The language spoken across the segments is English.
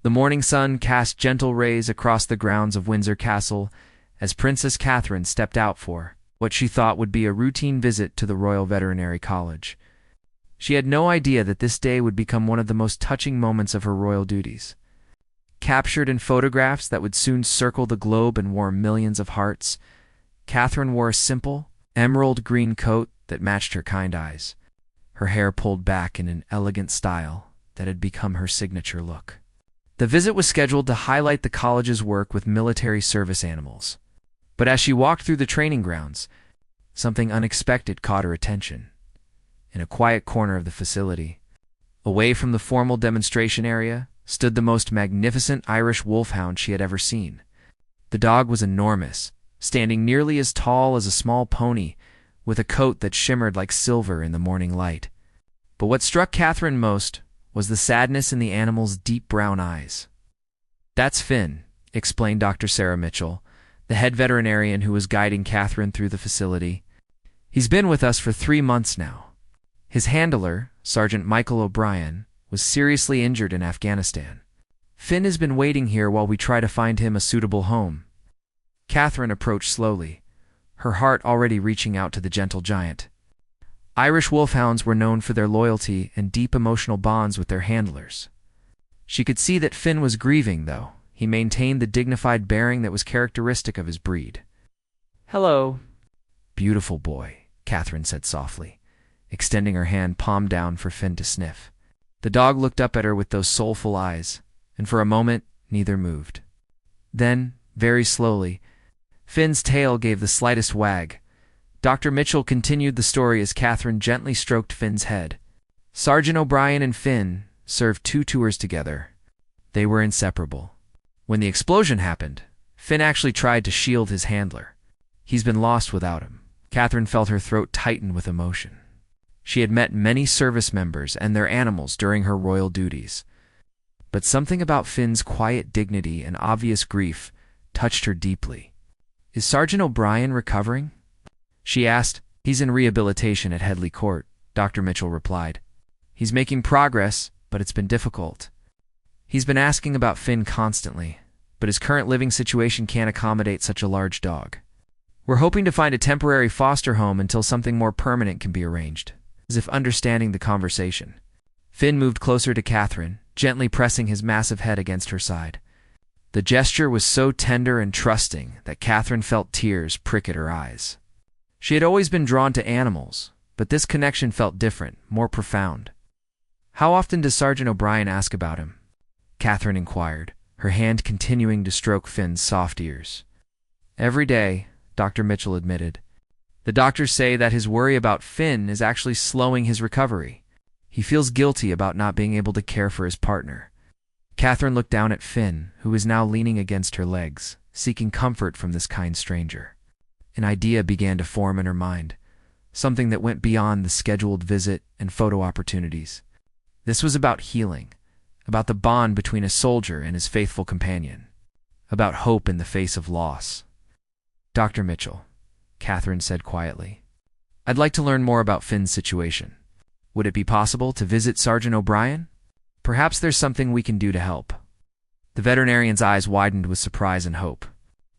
The morning sun cast gentle rays across the grounds of Windsor Castle as Princess Catherine stepped out for what she thought would be a routine visit to the Royal Veterinary College. She had no idea that this day would become one of the most touching moments of her royal duties. Captured in photographs that would soon circle the globe and warm millions of hearts, Catherine wore a simple, emerald green coat that matched her kind eyes, her hair pulled back in an elegant style that had become her signature look. The visit was scheduled to highlight the college's work with military service animals. But as she walked through the training grounds, something unexpected caught her attention. In a quiet corner of the facility, away from the formal demonstration area, stood the most magnificent Irish Wolfhound she had ever seen. The dog was enormous, standing nearly as tall as a small pony, with a coat that shimmered like silver in the morning light. But what struck Catherine most was the sadness in the animal's deep brown eyes. "That's Finn," explained Dr. Sarah Mitchell, the head veterinarian who was guiding Catherine through the facility. "He's been with us for 3 months now. His handler, Sergeant Michael O'Brien, was seriously injured in Afghanistan. Finn has been waiting here while we try to find him a suitable home." Catherine approached slowly, her heart already reaching out to the gentle giant. Irish Wolfhounds were known for their loyalty and deep emotional bonds with their handlers. She could see that Finn was grieving, though. He maintained the dignified bearing that was characteristic of his breed. "Hello, beautiful boy," Catherine said softly, extending her hand palm down for Finn to sniff. The dog looked up at her with those soulful eyes, and for a moment neither moved. Then, very slowly, Finn's tail gave the slightest wag. Dr. Mitchell continued the story as Catherine gently stroked Finn's head. Sergeant O'Brien and Finn served 2 tours together. They were inseparable. When the explosion happened, Finn actually tried to shield his handler. "He's been lost without him." Catherine felt her throat tighten with emotion. She had met many service members and their animals during her royal duties, but something about Finn's quiet dignity and obvious grief touched her deeply. "Is Sergeant O'Brien recovering?" she asked. "He's in rehabilitation at Headley Court," Dr. Mitchell replied. "He's making progress, but it's been difficult. He's been asking about Finn constantly, but his current living situation can't accommodate such a large dog. We're hoping to find a temporary foster home until something more permanent can be arranged." As if understanding the conversation, Finn moved closer to Catherine, gently pressing his massive head against her side. The gesture was so tender and trusting that Catherine felt tears prick at her eyes. She had always been drawn to animals, but this connection felt different, more profound. "How often does Sergeant O'Brien ask about him?" Catherine inquired, her hand continuing to stroke Finn's soft ears. "Every day," Dr. Mitchell admitted. "The doctors say that his worry about Finn is actually slowing his recovery. He feels guilty about not being able to care for his partner." Catherine looked down at Finn, who was now leaning against her legs, seeking comfort from this kind stranger. An idea began to form in her mind, something that went beyond the scheduled visit and photo opportunities. This was about healing, about the bond between a soldier and his faithful companion, about hope in the face of loss. "Dr. Mitchell," Catherine said quietly, "I'd like to learn more about Finn's situation. Would it be possible to visit Sergeant O'Brien? Perhaps there's something we can do to help." The veterinarian's eyes widened with surprise and hope.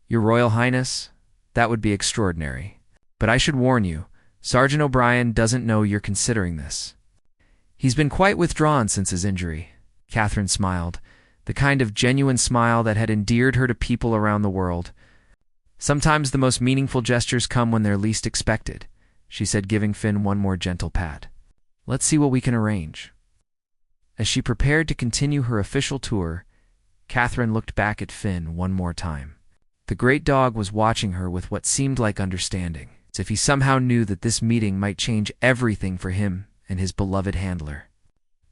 "Your Royal Highness, that would be extraordinary. But I should warn you, Sergeant O'Brien doesn't know you're considering this. He's been quite withdrawn since his injury." Catherine smiled, the kind of genuine smile that had endeared her to people around the world. "Sometimes the most meaningful gestures come when they're least expected," she said, giving Finn one more gentle pat. "Let's see what we can arrange." As she prepared to continue her official tour, Catherine looked back at Finn one more time. The great dog was watching her with what seemed like understanding, as if he somehow knew that this meeting might change everything for him and his beloved handler.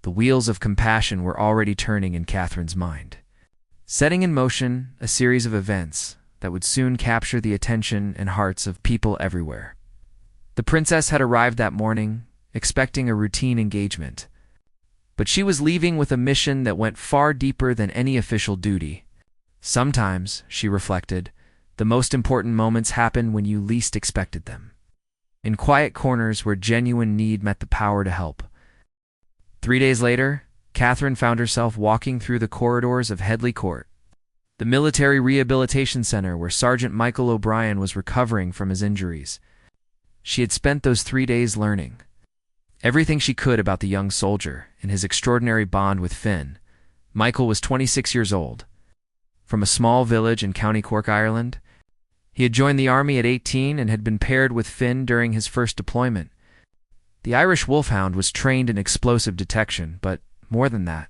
The wheels of compassion were already turning in Catherine's mind, setting in motion a series of events that would soon capture the attention and hearts of people everywhere. The princess had arrived that morning, expecting a routine engagement. But she was leaving with a mission that went far deeper than any official duty. Sometimes, she reflected, the most important moments happen when you least expected them. In quiet corners where genuine need met the power to help. 3 days later, Catherine found herself walking through the corridors of Headley Court, the military rehabilitation center where Sergeant Michael O'Brien was recovering from his injuries. She had spent those 3 days learning everything she could about the young soldier and his extraordinary bond with Finn. Michael was 26 years old. From a small village in County Cork, Ireland, he had joined the army at 18 and had been paired with Finn during his first deployment. The Irish Wolfhound was trained in explosive detection, but more than that,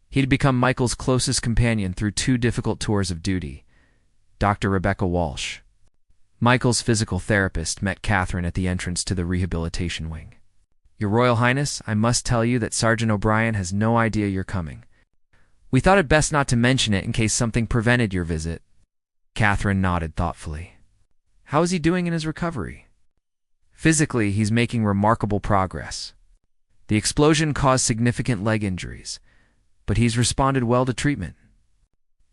he had become Michael's closest companion through 2 difficult tours of duty. Dr. Rebecca Walsh, Michael's physical therapist, met Catherine at the entrance to the rehabilitation wing. "Your Royal Highness, I must tell you that Sergeant O'Brien has no idea you're coming. We thought it best not to mention it in case something prevented your visit." Catherine nodded thoughtfully. "How is he doing in his recovery?" "Physically, he's making remarkable progress. The explosion caused significant leg injuries, but he's responded well to treatment.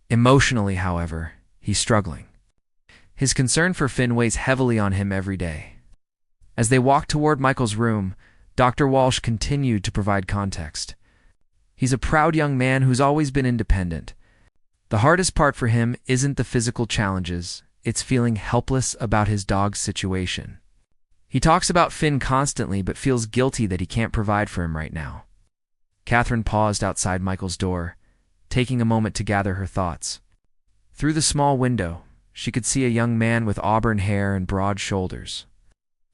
Emotionally, however, he's struggling. His concern for Finn weighs heavily on him every day." As they walked toward Michael's room, Dr. Walsh continued to provide context. "He's a proud young man who's always been independent. The hardest part for him isn't the physical challenges, it's feeling helpless about his dog's situation. He talks about Finn constantly but feels guilty that he can't provide for him right now." Catherine paused outside Michael's door, taking a moment to gather her thoughts. Through the small window, she could see a young man with auburn hair and broad shoulders,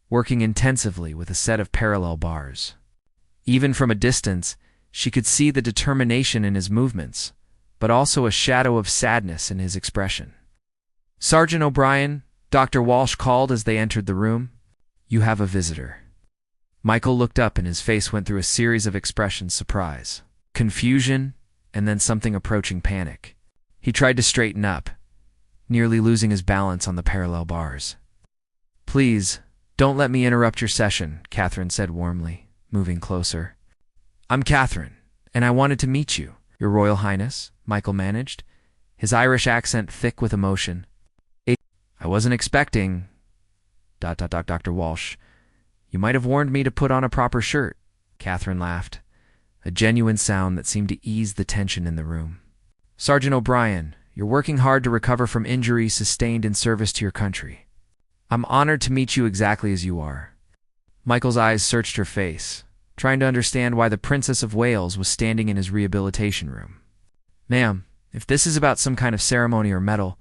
working intensively with a set of parallel bars. Even from a distance, she could see the determination in his movements, but also a shadow of sadness in his expression. "Sergeant O'Brien," Dr. Walsh called as they entered the room, "you have a visitor." Michael looked up and his face went through a series of expressions: surprise, confusion, and then something approaching panic. He tried to straighten up, nearly losing his balance on the parallel bars. "Please, don't let me interrupt your session," Catherine said warmly, moving closer. "I'm Catherine, and I wanted to meet you, Your Royal Highness," Michael managed, his Irish accent thick with emotion. "I wasn't expecting... Dr. Walsh. You might have warned me to put on a proper shirt," Catherine laughed, a genuine sound that seemed to ease the tension in the room. "Sergeant O'Brien, you're working hard to recover from injuries sustained in service to your country. I'm honored to meet you exactly as you are." Michael's eyes searched her face, trying to understand why the Princess of Wales was standing in his rehabilitation room. "Ma'am, if this is about some kind of ceremony or medal,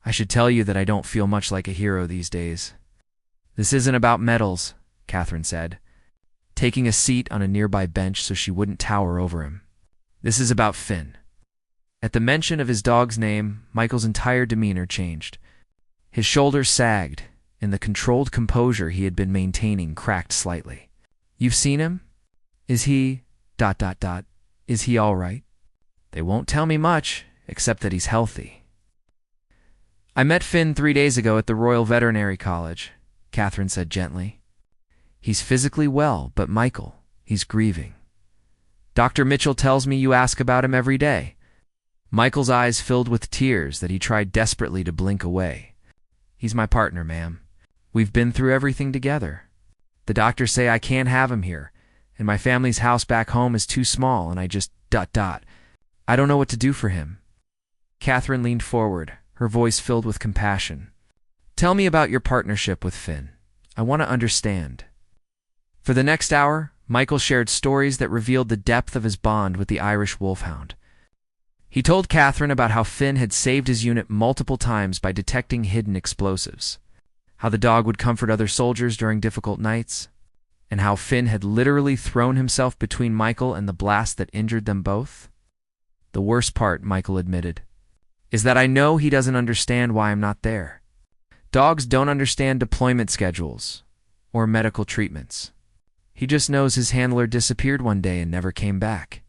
I should tell you that I don't feel much like a hero these days." "This isn't about medals," Catherine said, taking a seat on a nearby bench so she wouldn't tower over him. "This is about Finn." At the mention of his dog's name, Michael's entire demeanor changed. His shoulders sagged, and the controlled composure he had been maintaining cracked slightly. "You've seen him? Is he... Is he all right?" "They won't tell me much, except that he's healthy." "I met Finn 3 days ago at the Royal Veterinary College," Catherine said gently. "He's physically well, but Michael, he's grieving. Dr. Mitchell tells me you ask about him every day." Michael's eyes filled with tears that he tried desperately to blink away. "He's my partner, ma'am. We've been through everything together. The doctors say I can't have him here, and my family's house back home is too small, and I just... I don't know what to do for him." Catherine leaned forward, her voice filled with compassion. "Tell me about your partnership with Finn. I want to understand." For the next hour, Michael shared stories that revealed the depth of his bond with the Irish Wolfhound. He told Catherine about how Finn had saved his unit multiple times by detecting hidden explosives, how the dog would comfort other soldiers during difficult nights, and how Finn had literally thrown himself between Michael and the blast that injured them both. "The worst part," Michael admitted, "is that I know he doesn't understand why I'm not there. Dogs don't understand deployment schedules or medical treatments. He just knows his handler disappeared one day and never came back."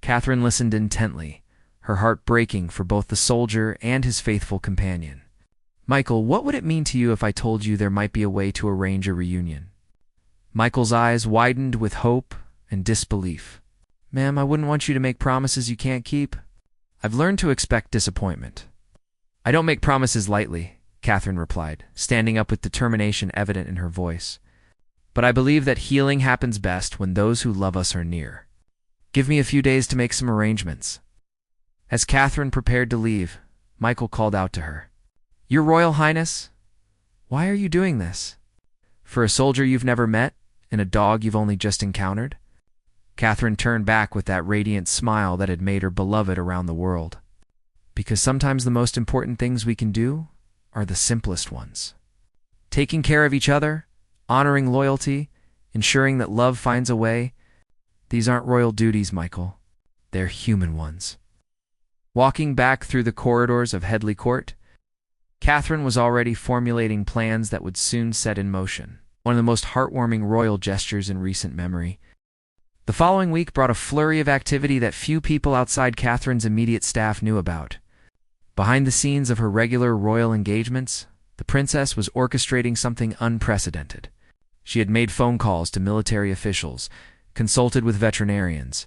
Catherine listened intently, her heart breaking for both the soldier and his faithful companion. "Michael, what would it mean to you if I told you there might be a way to arrange a reunion?" Michael's eyes widened with hope and disbelief. "Ma'am, I wouldn't want you to make promises you can't keep. I've learned to expect disappointment." "I don't make promises lightly," Catherine replied, standing up with determination evident in her voice. "But I believe that healing happens best when those who love us are near." Give me a few days to make some arrangements. As Catherine prepared to leave, Michael called out to her. Your Royal Highness, why are you doing this? For a soldier you've never met and a dog you've only just encountered? Catherine turned back with that radiant smile that had made her beloved around the world. Because sometimes the most important things we can do are the simplest ones. Taking care of each other, honoring loyalty, ensuring that love finds a way. These aren't royal duties, Michael. They're human ones. Walking back through the corridors of Headley Court, Catherine was already formulating plans that would soon set in motion, one of the most heartwarming royal gestures in recent memory. The following week brought a flurry of activity that few people outside Catherine's immediate staff knew about. Behind the scenes of her regular royal engagements, the princess was orchestrating something unprecedented. She had made phone calls to military officials, consulted with veterinarians,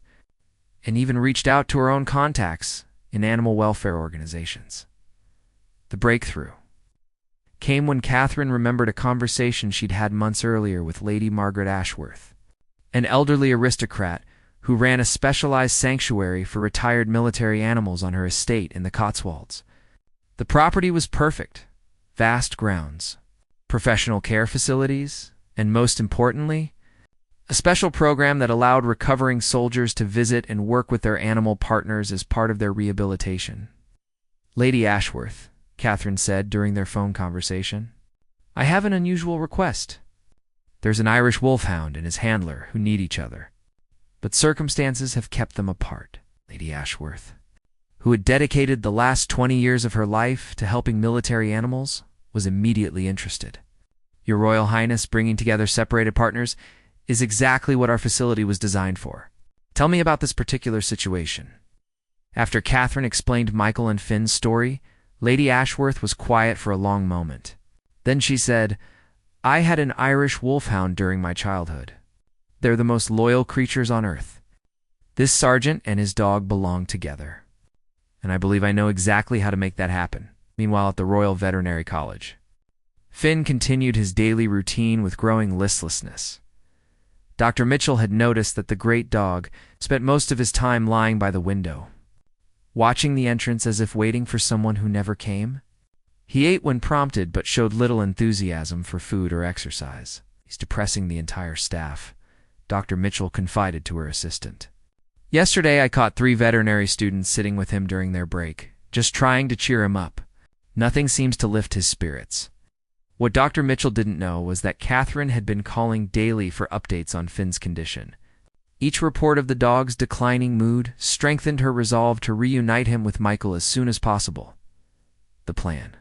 and even reached out to her own contacts in animal welfare organizations. The breakthrough came when Catherine remembered a conversation she'd had months earlier with Lady Margaret Ashworth, an elderly aristocrat who ran a specialized sanctuary for retired military animals on her estate in the Cotswolds. The property was perfect: vast grounds, professional care facilities, and most importantly, a special program that allowed recovering soldiers to visit and work with their animal partners as part of their rehabilitation. Lady Ashworth, Catherine said during their phone conversation, I have an unusual request. There's an Irish Wolfhound and his handler who need each other, but circumstances have kept them apart. Lady Ashworth, who had dedicated the last 20 years of her life to helping military animals, was immediately interested. Your Royal Highness, bringing together separated partners is exactly what our facility was designed for. Tell me about this particular situation. After Catherine explained Michael and Finn's story, Lady Ashworth was quiet for a long moment. Then she said, I had an Irish Wolfhound during my childhood. They're the most loyal creatures on earth. This sergeant and his dog belong together, and I believe I know exactly how to make that happen. Meanwhile, at the Royal Veterinary College, Finn continued his daily routine with growing listlessness. Dr. Mitchell had noticed that the great dog spent most of his time lying by the window, watching the entrance as if waiting for someone who never came. He ate when prompted but showed little enthusiasm for food or exercise. He's depressing the entire staff, Dr. Mitchell confided to her assistant. Yesterday I caught 3 veterinary students sitting with him during their break, just trying to cheer him up. Nothing seems to lift his spirits. What Dr. Mitchell didn't know was that Catherine had been calling daily for updates on Finn's condition. Each report of the dog's declining mood strengthened her resolve to reunite him with Michael as soon as possible. The plan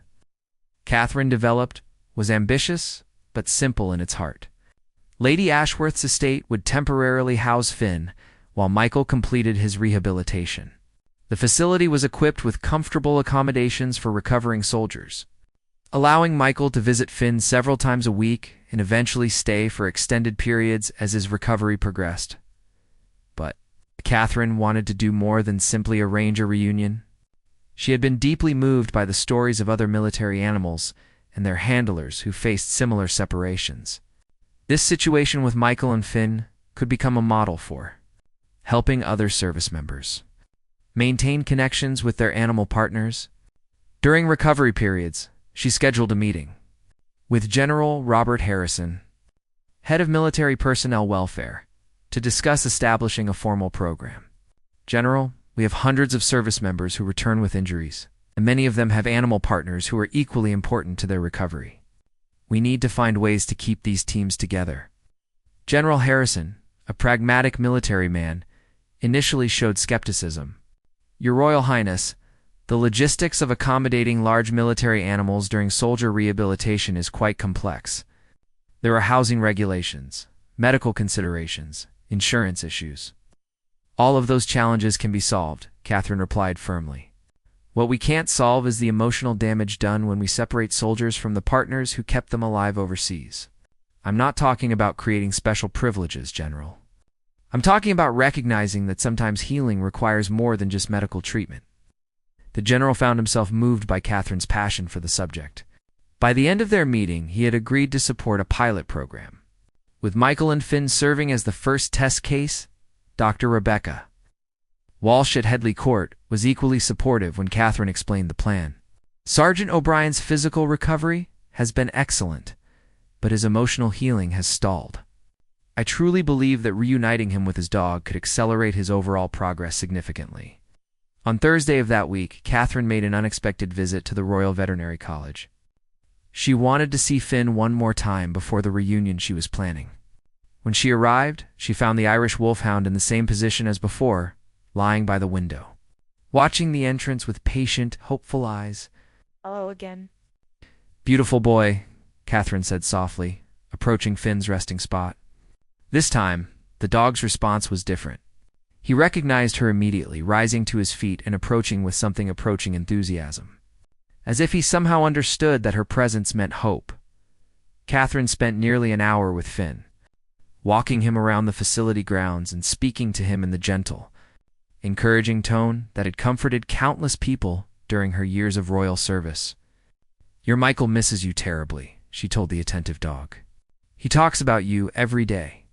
Catherine developed was ambitious but simple in its heart. Lady Ashworth's estate would temporarily house Finn while Michael completed his rehabilitation. The facility was equipped with comfortable accommodations for recovering soldiers, allowing Michael to visit Finn several times a week and eventually stay for extended periods as his recovery progressed. But Catherine wanted to do more than simply arrange a reunion. She had been deeply moved by the stories of other military animals and their handlers who faced similar separations. This situation with Michael and Finn could become a model for helping other service members maintain connections with their animal partners. During recovery periods, she scheduled a meeting with General Robert Harrison, head of military personnel welfare, to discuss establishing a formal program. General, we have hundreds of service members who return with injuries, and many of them have animal partners who are equally important to their recovery. We need to find ways to keep these teams together. General Harrison, a pragmatic military man, initially showed skepticism. Your Royal Highness, the logistics of accommodating large military animals during soldier rehabilitation is quite complex. There are housing regulations, medical considerations, insurance issues. All of those challenges can be solved, Catherine replied firmly. What we can't solve is the emotional damage done when we separate soldiers from the partners who kept them alive overseas. I'm not talking about creating special privileges, General. I'm talking about recognizing that sometimes healing requires more than just medical treatment. The general found himself moved by Catherine's passion for the subject. By the end of their meeting, he had agreed to support a pilot program. With Michael and Finn serving as the first test case, Dr. Rebecca, Walsh at Headley Court was equally supportive when Catherine explained the plan. Sergeant O'Brien's physical recovery has been excellent, but his emotional healing has stalled. I truly believe that reuniting him with his dog could accelerate his overall progress significantly. On Thursday of that week, Catherine made an unexpected visit to the Royal Veterinary College. She wanted to see Finn one more time before the reunion she was planning. When she arrived, she found the Irish Wolfhound in the same position as before, lying by the window, watching the entrance with patient, hopeful eyes. Hello again. Beautiful boy, Catherine said softly, approaching Finn's resting spot. This time, the dog's response was different. He recognized her immediately, rising to his feet and approaching with something approaching enthusiasm. As if he somehow understood that her presence meant hope. Catherine spent nearly an hour with Finn, walking him around the facility grounds and speaking to him in the gentle, encouraging tone that had comforted countless people during her years of royal service. Your Michael misses you terribly, she told the attentive dog. He talks about you every day,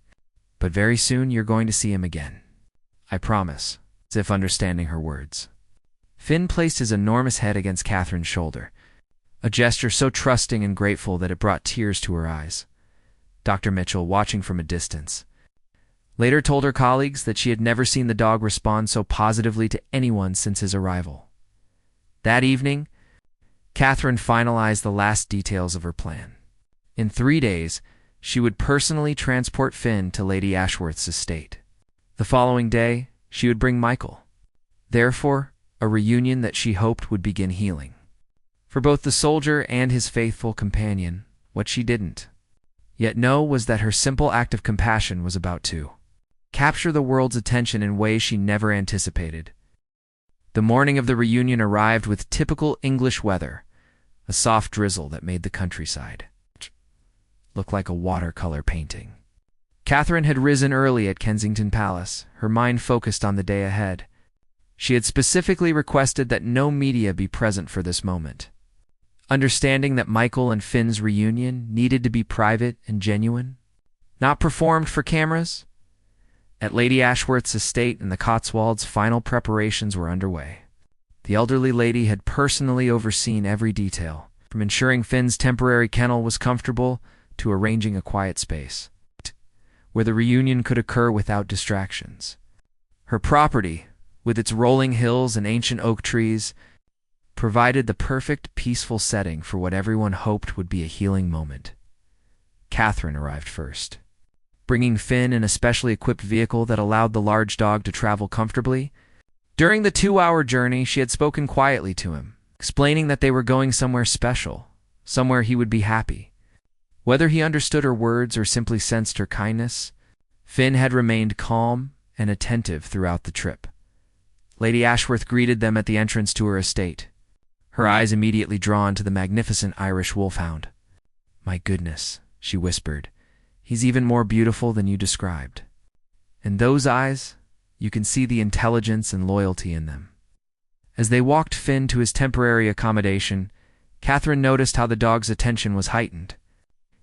but very soon you're going to see him again. I promise, as if understanding her words. Finn placed his enormous head against Catherine's shoulder, a gesture so trusting and grateful that it brought tears to her eyes. Dr. Mitchell, watching from a distance, later told her colleagues that she had never seen the dog respond so positively to anyone since his arrival. That evening, Catherine finalized the last details of her plan. In 3 days, she would personally transport Finn to Lady Ashworth's estate. The following day, she would bring Michael. Therefore, a reunion that she hoped would begin healing. For both the soldier and his faithful companion, what she didn't yet know was that her simple act of compassion was about to capture the world's attention in ways she never anticipated. The morning of the reunion arrived with typical English weather, a soft drizzle that made the countryside look like a watercolor painting. Catherine had risen early at Kensington Palace, her mind focused on the day ahead. She had specifically requested that no media be present for this moment, understanding that Michael and Finn's reunion needed to be private and genuine, not performed for cameras. At Lady Ashworth's estate in the Cotswolds, final preparations were underway. The elderly lady had personally overseen every detail, from ensuring Finn's temporary kennel was comfortable to arranging a quiet space where the reunion could occur without distractions. Her property, with its rolling hills and ancient oak trees, provided the perfect, peaceful setting for what everyone hoped would be a healing moment. Catherine arrived first, bringing Finn in a specially equipped vehicle that allowed the large dog to travel comfortably. During the 2-hour journey, she had spoken quietly to him, explaining that they were going somewhere special, somewhere he would be happy. Whether he understood her words or simply sensed her kindness, Finn had remained calm and attentive throughout the trip. Lady Ashworth greeted them at the entrance to her estate, her eyes immediately drawn to the magnificent Irish Wolfhound. My goodness, she whispered, he's even more beautiful than you described. In those eyes, you can see the intelligence and loyalty in them. As they walked Finn to his temporary accommodation, Catherine noticed how the dog's attention was heightened.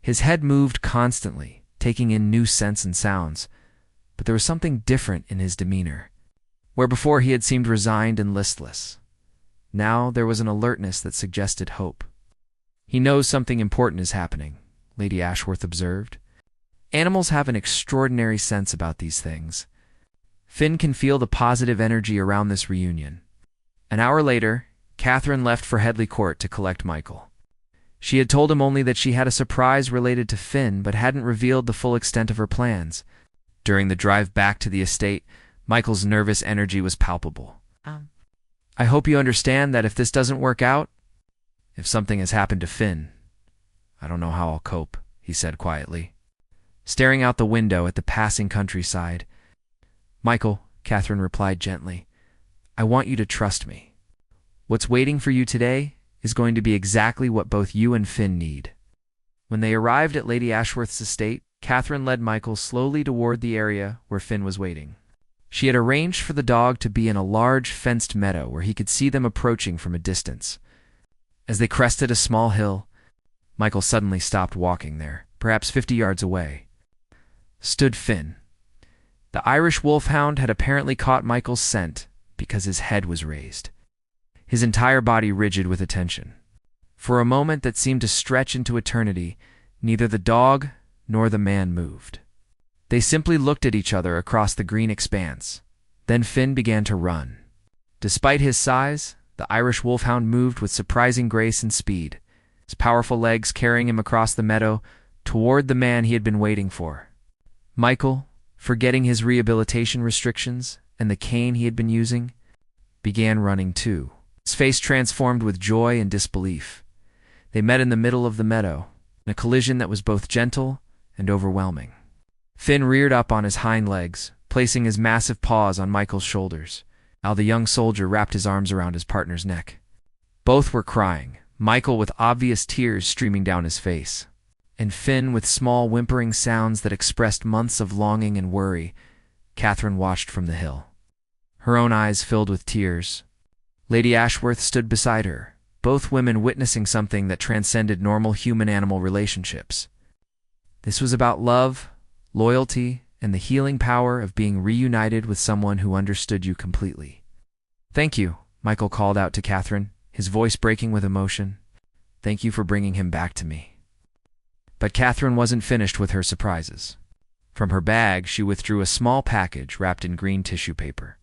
His head moved constantly, taking in new scents and sounds, but there was something different in his demeanor. Where before he had seemed resigned and listless, now there was an alertness that suggested hope. He knows something important is happening, Lady Ashworth observed. Animals have an extraordinary sense about these things. Finn can feel the positive energy around this reunion. An hour later, Catherine left for Headley Court to collect Michael. She had told him only that she had a surprise related to Finn, but hadn't revealed the full extent of her plans. During the drive back to the estate, Michael's nervous energy was palpable. I hope you understand that if this doesn't work out, if something has happened to Finn, I don't know how I'll cope, he said quietly, staring out the window at the passing countryside. Michael, Catherine replied gently, I want you to trust me. What's waiting for you today is going to be exactly what both you and Finn need. When they arrived at Lady Ashworth's estate, Catherine led Michael slowly toward the area where Finn was waiting. She had arranged for the dog to be in a large fenced meadow where he could see them approaching from a distance. As they crested a small hill, Michael suddenly stopped walking there, perhaps 50 yards away. Stood Finn. The Irish Wolfhound had apparently caught Michael's scent because his head was raised, his entire body rigid with attention. For a moment that seemed to stretch into eternity, neither the dog nor the man moved. They simply looked at each other across the green expanse. Then Finn began to run. Despite his size, the Irish Wolfhound moved with surprising grace and speed, his powerful legs carrying him across the meadow toward the man he had been waiting for. Michael, forgetting his rehabilitation restrictions and the cane he had been using, began running too. His face transformed with joy and disbelief. They met in the middle of the meadow, in a collision that was both gentle and overwhelming. Finn reared up on his hind legs, placing his massive paws on Michael's shoulders, while the young soldier wrapped his arms around his partner's neck. Both were crying, Michael with obvious tears streaming down his face, and Finn with small whimpering sounds that expressed months of longing and worry. Catherine watched from the hill, her own eyes filled with tears. Lady Ashworth stood beside her, both women witnessing something that transcended normal human-animal relationships. This was about love, loyalty, and the healing power of being reunited with someone who understood you completely. "Thank you," Michael called out to Catherine, his voice breaking with emotion. "Thank you for bringing him back to me." But Catherine wasn't finished with her surprises. From her bag, she withdrew a small package wrapped in green tissue paper.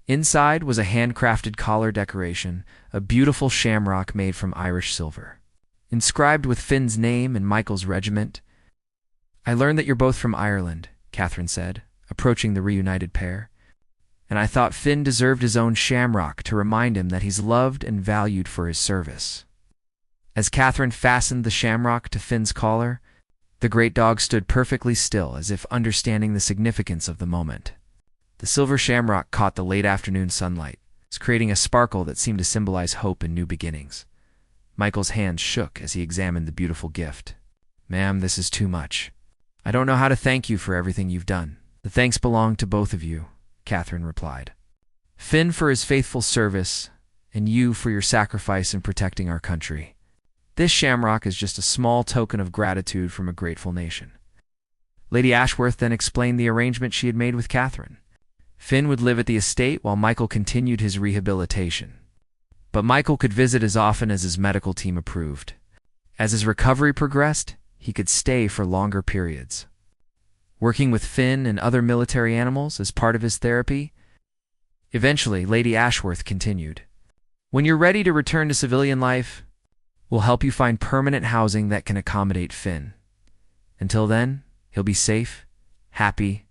Inside was a handcrafted collar decoration, a beautiful shamrock made from Irish silver, inscribed with Finn's name and Michael's regiment. "I learned that you're both from Ireland," Catherine said, approaching the reunited pair, "and I thought Finn deserved his own shamrock to remind him that he's loved and valued for his service." As Catherine fastened the shamrock to Finn's collar, the great dog stood perfectly still, as if understanding the significance of the moment. The silver shamrock caught the late afternoon sunlight, creating a sparkle that seemed to symbolize hope and new beginnings. Michael's hands shook as he examined the beautiful gift. "Ma'am, this is too much. I don't know how to thank you for everything you've done." "The thanks belong to both of you," Catherine replied. "Finn for his faithful service, and you for your sacrifice in protecting our country. This shamrock is just a small token of gratitude from a grateful nation." Lady Ashworth then explained the arrangement she had made with Catherine. Finn would live at the estate while Michael continued his rehabilitation. But Michael could visit as often as his medical team approved. As his recovery progressed, he could stay for longer periods, working with Finn and other military animals as part of his therapy. Eventually, Lady Ashworth continued, "When you're ready to return to civilian life, we'll help you find permanent housing that can accommodate Finn. Until then, he'll be safe, happy,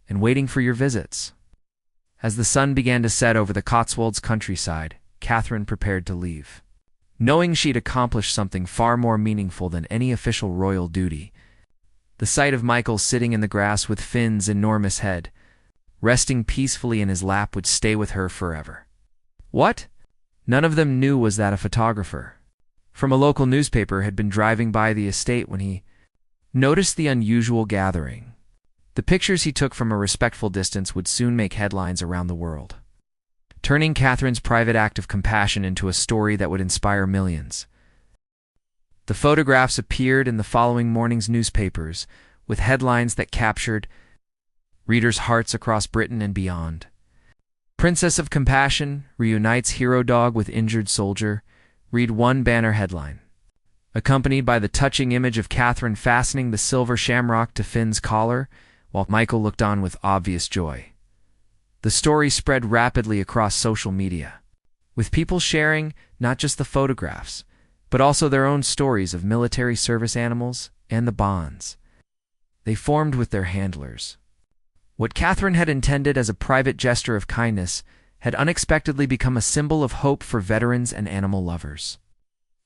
and waiting for your visits." As the sun began to set over the Cotswolds countryside, Catherine prepared to leave. Knowing she'd accomplished something far more meaningful than any official royal duty, the sight of Michael sitting in the grass with Finn's enormous head, resting peacefully in his lap, would stay with her forever. What? None of them knew was that a photographer from a local newspaper had been driving by the estate when he noticed the unusual gathering. The pictures he took from a respectful distance would soon make headlines around the world, turning Catherine's private act of compassion into a story that would inspire millions. The photographs appeared in the following morning's newspapers, with headlines that captured readers' hearts across Britain and beyond. "Princess of Compassion reunites hero dog with injured soldier," read one banner headline, accompanied by the touching image of Catherine fastening the silver shamrock to Finn's collar, while Michael looked on with obvious joy. The story spread rapidly across social media, with people sharing not just the photographs, but also their own stories of military service animals and the bonds they formed with their handlers. What Catherine had intended as a private gesture of kindness had unexpectedly become a symbol of hope for veterans and animal lovers.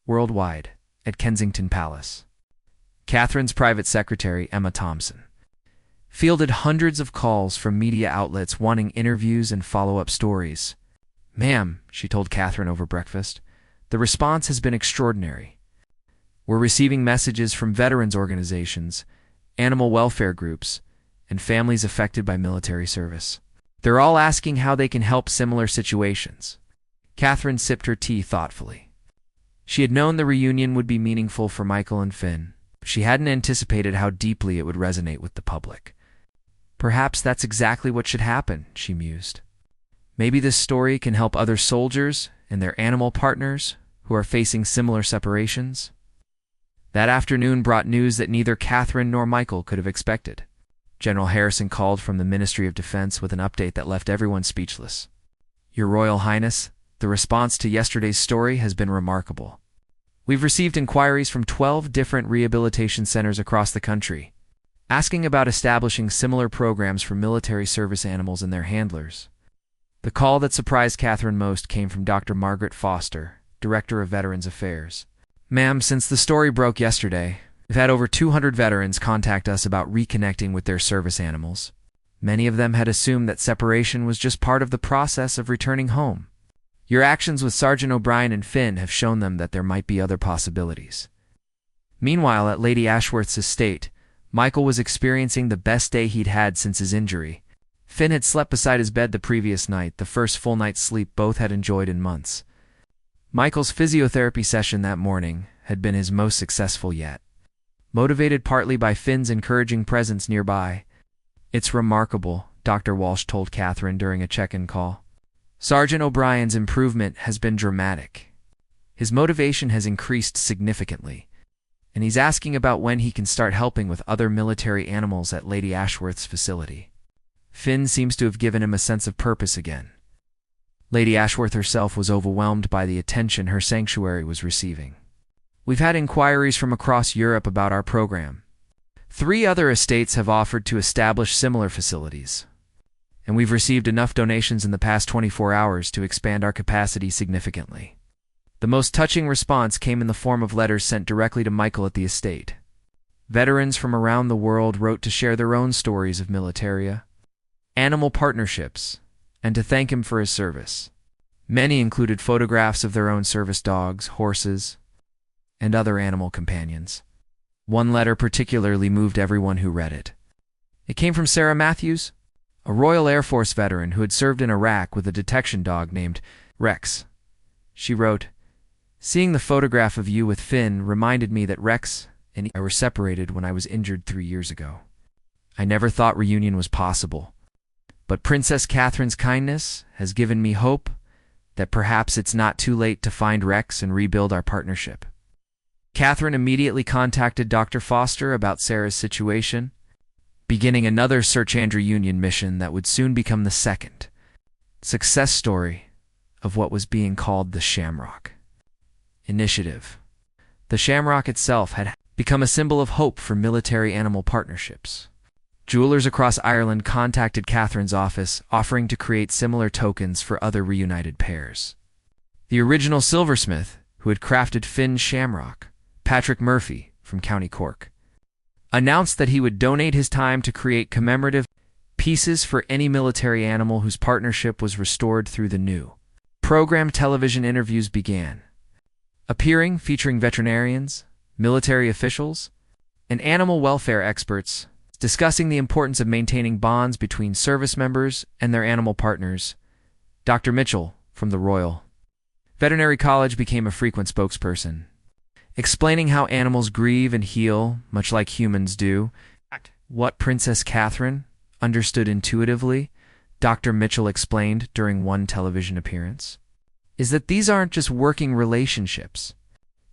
Worldwide, at Kensington Palace, Catherine's private secretary, Emma Thompson, fielded hundreds of calls from media outlets wanting interviews and follow-up stories. "Ma'am," she told Catherine over breakfast, "the response has been extraordinary. We're receiving messages from veterans organizations, animal welfare groups, and families affected by military service. They're all asking how they can help similar situations." Catherine sipped her tea thoughtfully. She had known the reunion would be meaningful for Michael and Finn, but she hadn't anticipated how deeply it would resonate with the public. "Perhaps that's exactly what should happen," she mused. Maybe this story can help other soldiers and their animal partners who are facing similar separations. That afternoon brought news that neither Catherine nor Michael could have expected. General Harrison called from the Ministry of Defense with an update that left everyone speechless. Your Royal Highness, the response to yesterday's story has been remarkable. We've received inquiries from 12 different rehabilitation centers across the country, asking about establishing similar programs for military service animals and their handlers. The call that surprised Catherine most came from Dr. Margaret Foster, Director of Veterans Affairs. Ma'am, since the story broke yesterday, we've had over 200 veterans contact us about reconnecting with their service animals. Many of them had assumed that separation was just part of the process of returning home. Your actions with Sergeant O'Brien and Finn have shown them that there might be other possibilities. Meanwhile, at Lady Ashworth's estate, Michael was experiencing the best day he'd had since his injury. Finn had slept beside his bed the previous night, the first full night's sleep both had enjoyed in months. Michael's physiotherapy session that morning had been his most successful yet. Motivated partly by Finn's encouraging presence nearby, "It's remarkable," Dr. Walsh told Catherine during a check-in call. "Sergeant O'Brien's improvement has been dramatic. His motivation has increased significantly, and he's asking about when he can start helping with other military animals at Lady Ashworth's facility. Finn seems to have given him a sense of purpose again." Lady Ashworth herself was overwhelmed by the attention her sanctuary was receiving. "We've had inquiries from across Europe about our program. 3 other estates have offered to establish similar facilities, and we've received enough donations in the past 24 hours to expand our capacity significantly." The most touching response came in the form of letters sent directly to Michael at the estate. Veterans from around the world wrote to share their own stories of militaria, animal partnerships, and to thank him for his service. Many included photographs of their own service dogs, horses, and other animal companions. One letter particularly moved everyone who read it. It came from Sarah Matthews, a Royal Air Force veteran who had served in Iraq with a detection dog named Rex. She wrote, "Seeing the photograph of you with Finn reminded me that Rex and I were separated when I was injured 3 years ago. I never thought reunion was possible. But Princess Catherine's kindness has given me hope that perhaps it's not too late to find Rex and rebuild our partnership." Catherine immediately contacted Dr. Foster about Sarah's situation, beginning another search and reunion mission that would soon become the second success story of what was being called the Shamrock Initiative. The Shamrock itself had become a symbol of hope for military animal partnerships. Jewelers across Ireland contacted Catherine's office, offering to create similar tokens for other reunited pairs. The original silversmith, who had crafted Finn's shamrock, Patrick Murphy from County Cork, announced that he would donate his time to create commemorative pieces for any military animal whose partnership was restored through the new program. Television interviews began, appearing featuring veterinarians, military officials, and animal welfare experts, discussing the importance of maintaining bonds between service members and their animal partners. Dr. Mitchell, from the Royal Veterinary College, became a frequent spokesperson, explaining how animals grieve and heal, much like humans do. What Princess Catherine understood intuitively, Dr. Mitchell explained during one television appearance, is that these aren't just working relationships.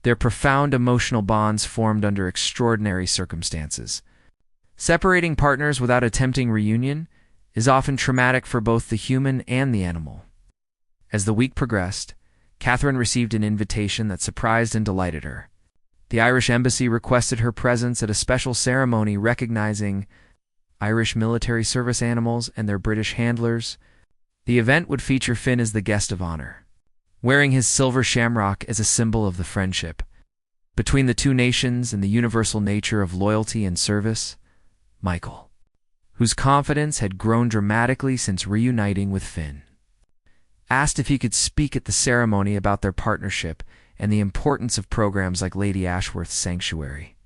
They're profound emotional bonds formed under extraordinary circumstances. Separating partners without attempting reunion is often traumatic for both the human and the animal. As the week progressed, Catherine received an invitation that surprised and delighted her. The Irish embassy requested her presence at a special ceremony recognizing Irish military service animals and their British handlers. The event would feature Finn as the guest of honor, wearing his silver shamrock as a symbol of the friendship between the two nations and the universal nature of loyalty and service. Michael, whose confidence had grown dramatically since reuniting with Finn, asked if he could speak at the ceremony about their partnership and the importance of programs like Lady Ashworth's Sanctuary.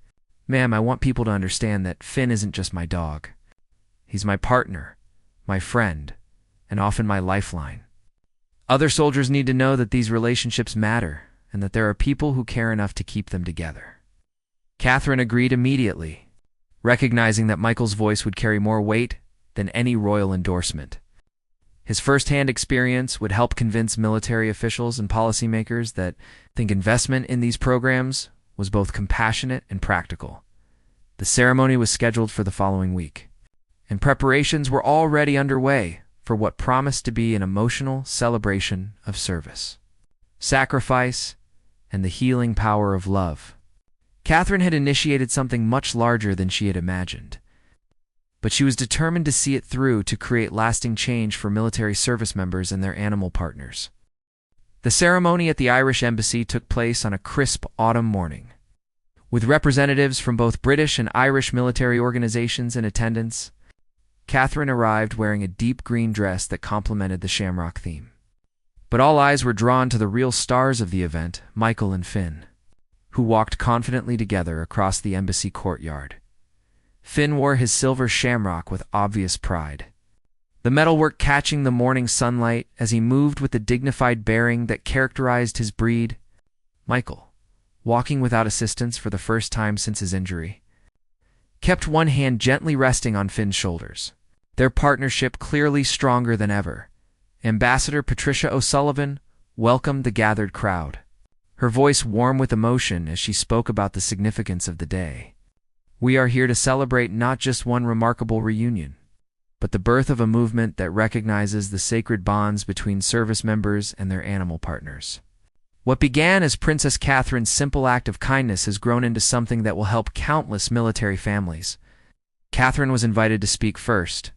"Ma'am, I want people to understand that Finn isn't just my dog. He's my partner, my friend, and often my lifeline. Other soldiers need to know that these relationships matter and that there are people who care enough to keep them together." Catherine agreed immediately, recognizing that Michael's voice would carry more weight than any royal endorsement. His first-hand experience would help convince military officials and policymakers that investment in these programs was both compassionate and practical. The ceremony was scheduled for the following week, and preparations were already underway for what promised to be an emotional celebration of service, sacrifice, and the healing power of love. Catherine had initiated something much larger than she had imagined, but she was determined to see it through to create lasting change for military service members and their animal partners. The ceremony at the Irish Embassy took place on a crisp autumn morning, with representatives from both British and Irish military organizations in attendance. Catherine arrived wearing a deep green dress that complemented the shamrock theme. But all eyes were drawn to the real stars of the event, Michael and Finn, who walked confidently together across the embassy courtyard. Finn wore his silver shamrock with obvious pride, the metalwork catching the morning sunlight as he moved with the dignified bearing that characterized his breed. Michael, walking without assistance for the first time since his injury, kept one hand gently resting on Finn's shoulders, their partnership clearly stronger than ever. Ambassador Patricia O'Sullivan welcomed the gathered crowd, her voice warm with emotion as she spoke about the significance of the day. "We are here to celebrate not just one remarkable reunion, but the birth of a movement that recognizes the sacred bonds between service members and their animal partners. What began as Princess Catherine's simple act of kindness has grown into something that will help countless military families." Catherine was invited to speak first,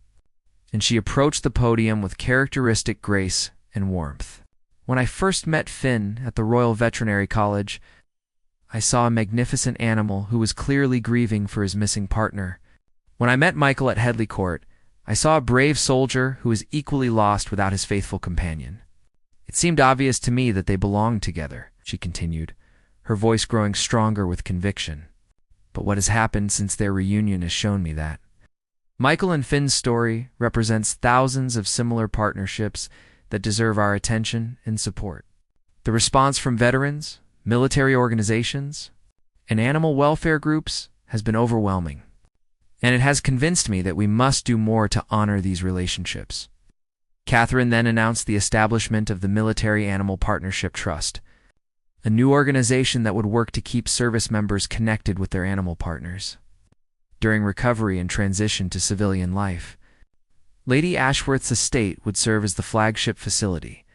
and she approached the podium with characteristic grace and warmth. "When I first met Finn at the Royal Veterinary College, I saw a magnificent animal who was clearly grieving for his missing partner. When I met Michael at Headley Court, I saw a brave soldier who was equally lost without his faithful companion. It seemed obvious to me that they belonged together," she continued, her voice growing stronger with conviction. "But what has happened since their reunion has shown me that. Michael and Finn's story represents thousands of similar partnerships that deserve our attention and support. The response from veterans, military organizations, and animal welfare groups has been overwhelming, and it has convinced me that we must do more to honor these relationships." Catherine then announced the establishment of the Military Animal Partnership Trust, a new organization that would work to keep service members connected with their animal partners during recovery and transition to civilian life. Lady Ashworth's estate would serve as the flagship facility,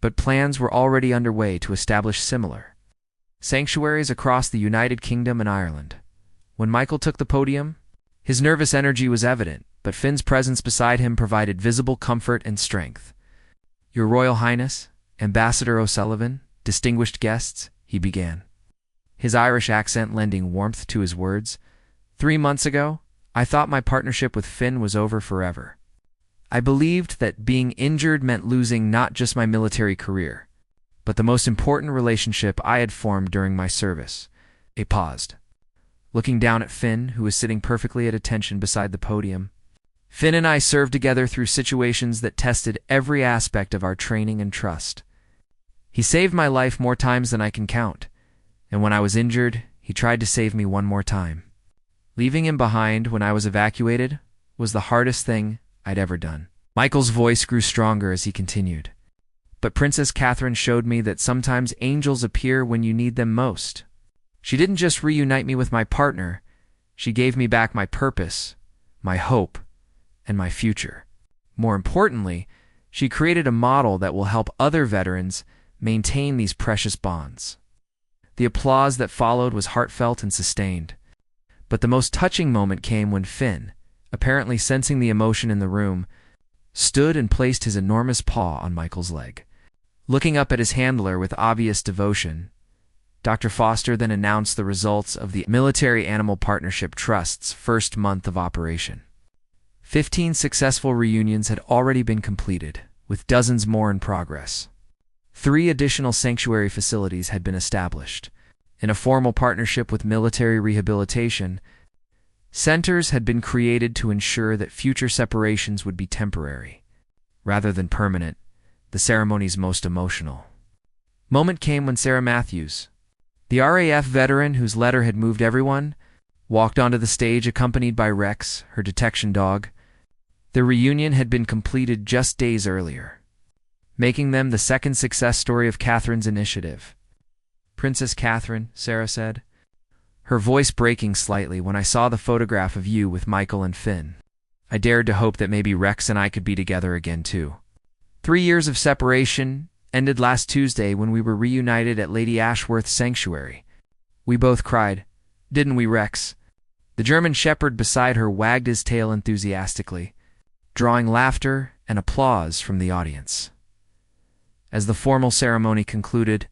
but plans were already underway to establish similar sanctuaries across the United Kingdom and Ireland. When Michael took the podium, his nervous energy was evident, but Finn's presence beside him provided visible comfort and strength. "Your Royal Highness, Ambassador O'Sullivan, distinguished guests," he began, his Irish accent lending warmth to his words. "3 months ago, I thought my partnership with Finn was over forever. I believed that being injured meant losing not just my military career, but the most important relationship I had formed during my service." He paused, looking down at Finn, who was sitting perfectly at attention beside the podium. "Finn and I served together through situations that tested every aspect of our training and trust. He saved my life more times than I can count, and when I was injured, he tried to save me one more time. Leaving him behind when I was evacuated was the hardest thing I'd ever done." Michael's voice grew stronger as he continued. "But Princess Catherine showed me that sometimes angels appear when you need them most. She didn't just reunite me with my partner, she gave me back my purpose, my hope, and my future. More importantly, she created a model that will help other veterans maintain these precious bonds." The applause that followed was heartfelt and sustained, but the most touching moment came when Finn, apparently sensing the emotion in the room, stood and placed his enormous paw on Michael's leg. Looking up at his handler with obvious devotion, Dr. Foster then announced the results of the Military Animal Partnership Trust's first month of operation. 15 successful reunions had already been completed, with dozens more in progress. 3 additional sanctuary facilities had been established. In a formal partnership with military rehabilitation, centers had been created to ensure that future separations would be temporary, rather than permanent. The ceremony's most emotional moment came when Sarah Matthews, the RAF veteran whose letter had moved everyone, walked onto the stage accompanied by Rex, her detection dog. The reunion had been completed just days earlier, making them the second success story of Catherine's initiative. "Princess Catherine," Sarah said, her voice breaking slightly when I saw the photograph of you with Michael and Finn. I dared to hope that maybe Rex and I could be together again too. 3 years of separation ended last Tuesday when we were reunited at Lady Ashworth's sanctuary. We both cried, didn't we, Rex? The German shepherd beside her wagged his tail enthusiastically, drawing laughter and applause from the audience. As the formal ceremony concluded,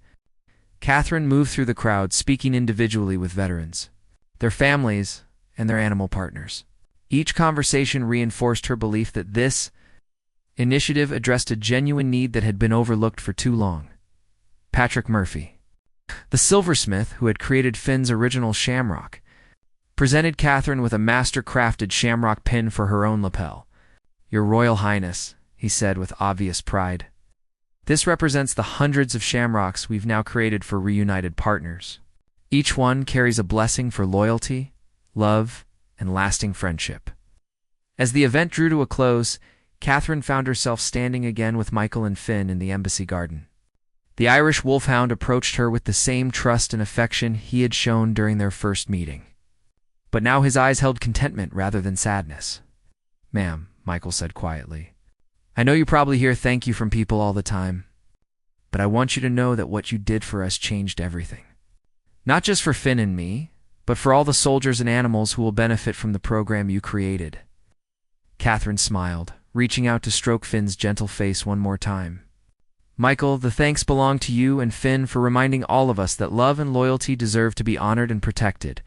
Catherine moved through the crowd, speaking individually with veterans, their families, and their animal partners. Each conversation reinforced her belief that this initiative addressed a genuine need that had been overlooked for too long. Patrick Murphy, the silversmith who had created Finn's original shamrock, presented Catherine with a master-crafted shamrock pin for her own lapel. "Your Royal Highness," he said with obvious pride, "this represents the hundreds of shamrocks we've now created for reunited partners. Each one carries a blessing for loyalty, love, and lasting friendship." As the event drew to a close, Catherine found herself standing again with Michael and Finn in the embassy garden. The Irish Wolfhound approached her with the same trust and affection he had shown during their first meeting. But now his eyes held contentment rather than sadness. "Ma'am," Michael said quietly, "I know you probably hear thank you from people all the time, but I want you to know that what you did for us changed everything. Not just for Finn and me, but for all the soldiers and animals who will benefit from the program you created." Catherine smiled, reaching out to stroke Finn's gentle face one more time. "Michael, the thanks belong to you and Finn for reminding all of us that love and loyalty deserve to be honored and protected.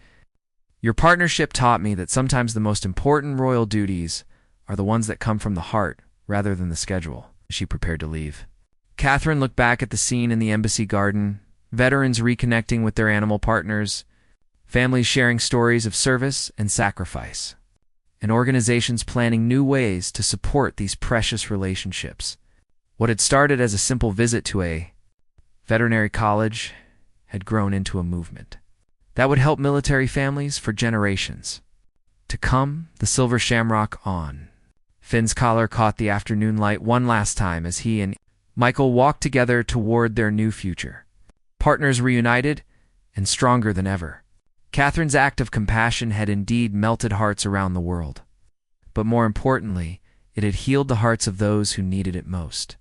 Your partnership taught me that sometimes the most important royal duties are the ones that come from the heart rather than the schedule." She prepared to leave. Catherine looked back at the scene in the embassy garden, veterans reconnecting with their animal partners, families sharing stories of service and sacrifice, and organizations planning new ways to support these precious relationships. What had started as a simple visit to a veterinary college had grown into a movement that would help military families for generations to come. The silver shamrock on Finn's collar caught the afternoon light one last time as he and Michael walked together toward their new future, partners reunited and stronger than ever. Catherine's act of compassion had indeed melted hearts around the world, but more importantly, it had healed the hearts of those who needed it most.